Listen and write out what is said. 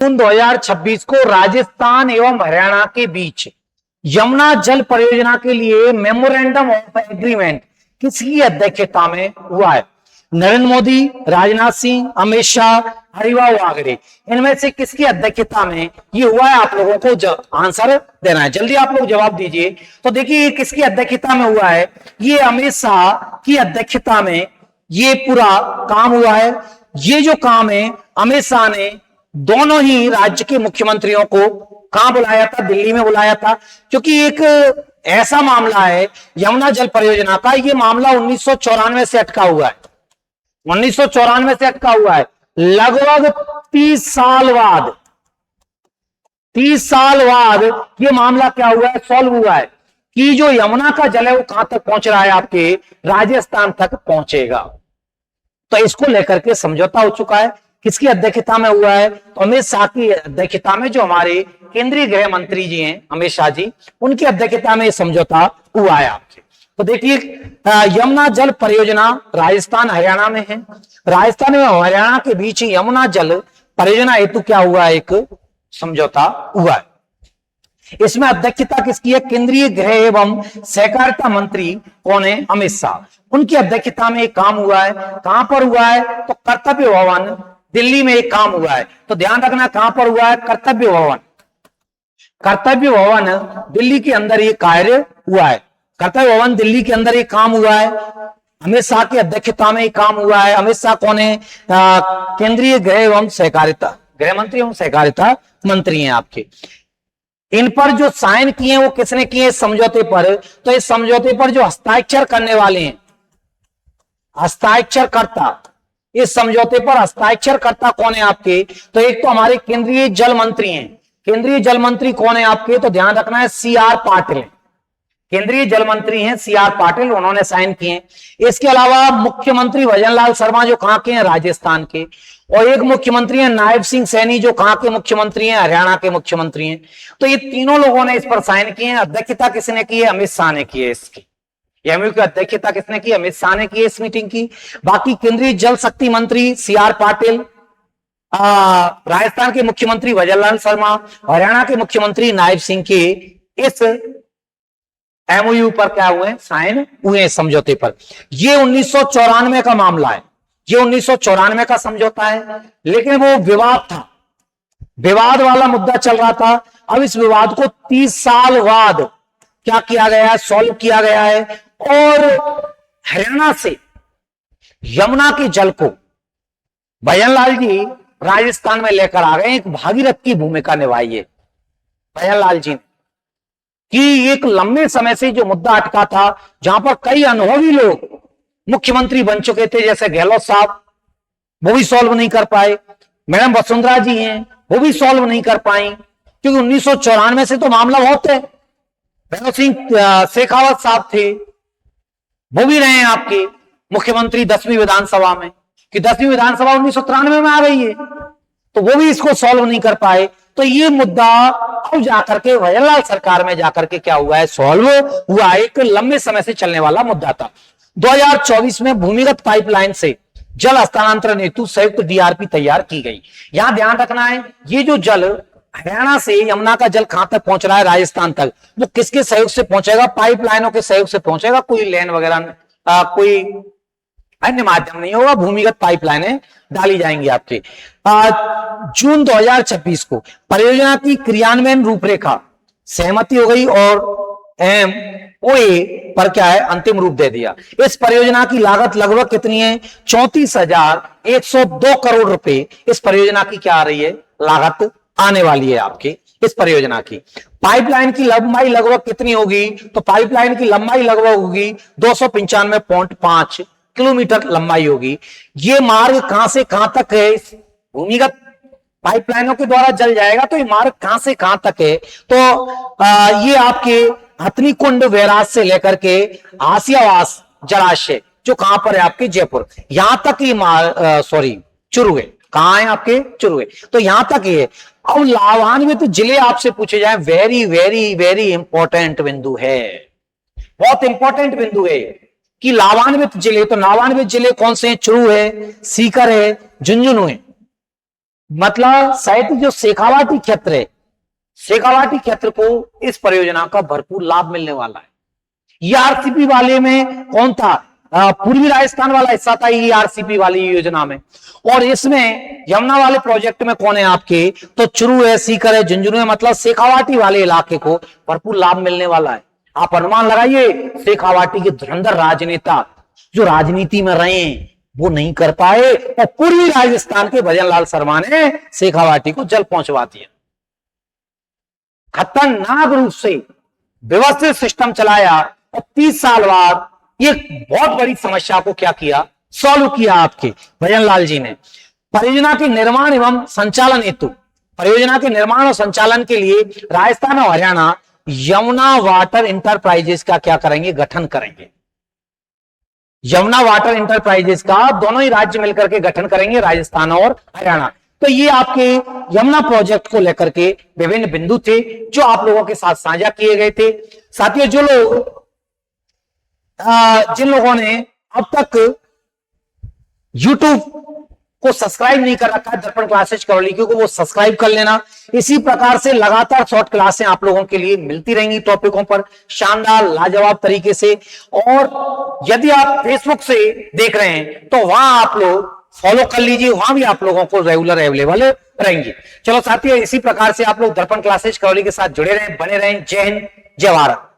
जून 2026 को राजस्थान एवं हरियाणा के बीच यमुना जल परियोजना के लिए मेमोरेंडम ऑफ एग्रीमेंट किसकी अध्यक्षता में हुआ है? नरेंद्र मोदी, राजनाथ सिंह, अमित शाह, हरिभाऊ बागरे, इनमें से किसकी अध्यक्षता में ये हुआ है? आप लोगों को आंसर देना है, जल्दी आप लोग जवाब दीजिए। तो देखिए ये किसकी अध्यक्षता में हुआ है? ये अमित शाह की अध्यक्षता में ये पूरा काम हुआ है। ये जो काम है अमित शाह ने दोनों ही राज्य के मुख्यमंत्रियों को कहां बुलाया था? दिल्ली में बुलाया था, क्योंकि एक ऐसा मामला है यमुना जल परियोजना का, ये मामला 1994 से अटका हुआ है। 1994 से अटका हुआ है। लगभग 30 साल बाद 30 साल बाद ये मामला क्या हुआ है? सॉल्व हुआ है कि जो यमुना का जल है वो कहां तक पहुंच रहा है? आपके राजस्थान तक पहुंचेगा। तो इसको लेकर के समझौता हो चुका है। किसकी अध्यक्षता में हुआ है? तो अमित शाह की अध्यक्षता में, जो हमारे केंद्रीय गृह मंत्री जी हैं अमित शाह जी, उनकी अध्यक्षता में समझौता हुआ है आपके। तो देखिए यमुना जल परियोजना राजस्थान हरियाणा में है। राजस्थान और हरियाणा के बीच यमुना जल परियोजना हेतु क्या हुआ है? एक समझौता हुआ है। इसमें अध्यक्षता किसकी है? केंद्रीय गृह एवं सहकारिता मंत्री कौन है? अमित शाह। उनकी अध्यक्षता में एक काम हुआ है। कहां पर हुआ है? तो कर्तव्य भवन दिल्ली में एक काम हुआ है। तो ध्यान रखना कहां पर हुआ है? कर्तव्य भवन। कर्तव्य भवन दिल्ली के अंदर ये कार्य हुआ है। कर्तव्य भवन दिल्ली के अंदर एक काम हुआ है। अमित शाह की अध्यक्षता में एक काम हुआ है। अमित शाह कौन है? केंद्रीय गृह एवं सहकारिता, गृह मंत्री एवं सहकारिता मंत्री हैं आपके। इन पर जो साइन किए हैं वो किसने किए इस समझौते पर? तो इस समझौते पर जो हस्ताक्षर करने वाले हैं, हस्ताक्षरकर्ता, इस समझौते पर हस्ताक्षरकर्ता कौन है आपके? तो एक तो हमारे केंद्रीय जल मंत्री हैं। केंद्रीय जल मंत्री कौन है आपके? तो ध्यान रखना है CR पाटिल। केंद्रीय जल मंत्री हैं CR पाटिल, उन्होंने साइन किए। इसके अलावा मुख्यमंत्री भजनलाल शर्मा जो कहां के हैं? राजस्थान के। और एक मुख्यमंत्री हैं नायब सिंह सैनी, जो कहां के मुख्यमंत्री हैं? हरियाणा के मुख्यमंत्री हैं। तो ये तीनों लोगों ने इस पर साइन किए हैं। अध्यक्षता किसने की है? अमित शाह ने की है इसकी। एमयू की अध्यक्षता किसने की? अमित शाह ने की इस मीटिंग की। बाकी केंद्रीय जल शक्ति मंत्री CR पाटिल, राजस्थान के मुख्यमंत्री भजनलाल शर्मा, हरियाणा के मुख्यमंत्री नायब सिंह के इस MOU पर क्या हुए? साइन हुए समझौते पर। ये 1994 का मामला है। ये 1994 का समझौता है, लेकिन वो विवाद था, विवाद वाला मुद्दा चल रहा था। अब इस विवाद को 30 साल बाद क्या किया गया है? सॉल्व किया गया है। और हरियाणा से यमुना के जल को भजनलाल जी राजस्थान में लेकर आ गए। एक भागीरथ की भूमिका निभाई है भजनलाल जी ने, कि एक लंबे समय से जो मुद्दा अटका था, जहां पर कई अनुभवी लोग मुख्यमंत्री बन चुके थे, जैसे गहलोत साहब, वो भी सॉल्व नहीं कर पाए। मैडम वसुंधरा जी हैं, वो भी सॉल्व नहीं कर पाई, क्योंकि 1994 से तो मामला बहुत है। भगत सिंह शेखावत साहब थे, वो भी रहे हैं आपके मुख्यमंत्री 10वीं विधानसभा में, कि 10वीं विधानसभा 1993 में आ गई है, तो वो भी इसको सॉल्व नहीं कर पाए। तो ये मुद्दा अब जाकर के भजनलाल सरकार में जाकर के क्या हुआ है? सॉल्व हुआ। एक लंबे समय से चलने वाला मुद्दा था। 2024 में भूमिगत पाइपलाइन से जल हस्तांतरण हेतु संयुक्त DRP तैयार की गई। यहां ध्यान रखना है, ये जो जल हरियाणा से यमुना का जल कहां तक पहुंच रहा है? राजस्थान तक। वो किसके सहयोग से पहुंचेगा? पाइपलाइनों के सहयोग से पहुंचेगा। कोई लेन वगैरह कोई अन्य माध्यम नहीं होगा, भूमिगत पाइपलाइनें डाली जाएंगी आपके। जून 2026 को परियोजना की क्रियान्वयन रूपरेखा सहमति हो गई और MOA पर क्या है? अंतिम रूप दे दिया। इस परियोजना की लागत लगभग कितनी है? 34,102 करोड़ रुपए इस परियोजना की क्या आ रही है? लागत आने वाली है आपकी इस परियोजना की। पाइपलाइन की लंबाई लगभग कितनी होगी? तो पाइपलाइन की लंबाई लगभग होगी 295.5 किलोमीटर लंबाई होगी। ये मार्ग कहां से कहां तक है? भूमिगत पाइपलाइनों के द्वारा जल जाएगा, तो ये मार्ग कहां से कहां तक है? तो ये आपके हथनी कुंड बैराज से लेकर के आसियावास जलाशय, जो कहां पर है? आपके जयपुर, यहां तक ये चुरुए, कहां है आपके? चुरुए। तो यहां तक ये। अब लाभान्वित जिले आपसे पूछे जाए, वेरी वेरी वेरी इंपॉर्टेंट बिंदु है, बहुत इंपॉर्टेंट बिंदु है कि लाभान्वित जिले। तो लाभान्वित जिले कौन से हैं? चुरू है, सीकर है, झुंझुनू है। मतलब शायद जो शेखावाटी क्षेत्र है, शेखावाटी क्षेत्र को इस परियोजना का भरपूर लाभ मिलने वाला है। ईआरसीपी वाले में कौन था? पूर्वी राजस्थान वाला हिस्सा था ईआरसीपी वाली योजना में। और इसमें यमुना वाले प्रोजेक्ट में कौन है आपके? तो चुरू है, सीकर है, झुंझुनू है, मतलब शेखावाटी वाले इलाके को भरपूर लाभ मिलने वाला है। आप अनुमान लगाइए, शेखावाटी के धुरंधर राजनेता जो राजनीति में रहे वो नहीं कर पाए और पूर्वी राजस्थान के भजन लाल शर्मा ने शेखावाटी को जल पहुंचवा दिया। खतरनाक रूप से व्यवस्थित सिस्टम चलाया और 30 साल बाद एक बहुत बड़ी समस्या को क्या किया? सॉल्व किया आपके भजन लाल जी ने। परियोजना के निर्माण एवं संचालन हेतु, परियोजना के निर्माण और संचालन के लिए राजस्थान और हरियाणा यमुना वाटर इंटरप्राइजेस का क्या करेंगे? गठन करेंगे। यमुना वाटर इंटरप्राइजेस का दोनों ही राज्य मिलकर के गठन करेंगे, राजस्थान और हरियाणा। तो ये आपके यमुना प्रोजेक्ट को लेकर के विभिन्न बिंदु थे जो आप लोगों के साथ साझा किए गए थे। साथियों, जो लोग जिन लोगों ने अब तक YouTube को सब्सक्राइब नहीं कर रखा है दर्पण क्लासेज करौली को, वो सब्सक्राइब कर लेना। इसी प्रकार से लगातार शॉर्ट क्लासें आप लोगों के लिए मिलती रहेंगी टॉपिकों पर शानदार लाजवाब तरीके से। और यदि आप फेसबुक से देख रहे हैं तो वहां आप लोग फॉलो कर लीजिए, वहां भी आप लोगों को रेगुलर अवेलेबल रहेंगे। चलो साथियों, इसी प्रकार से आप लोग दर्पण क्लासेज करौली के साथ जुड़े रहें, बने रहें। जय हिंद, जय भारत।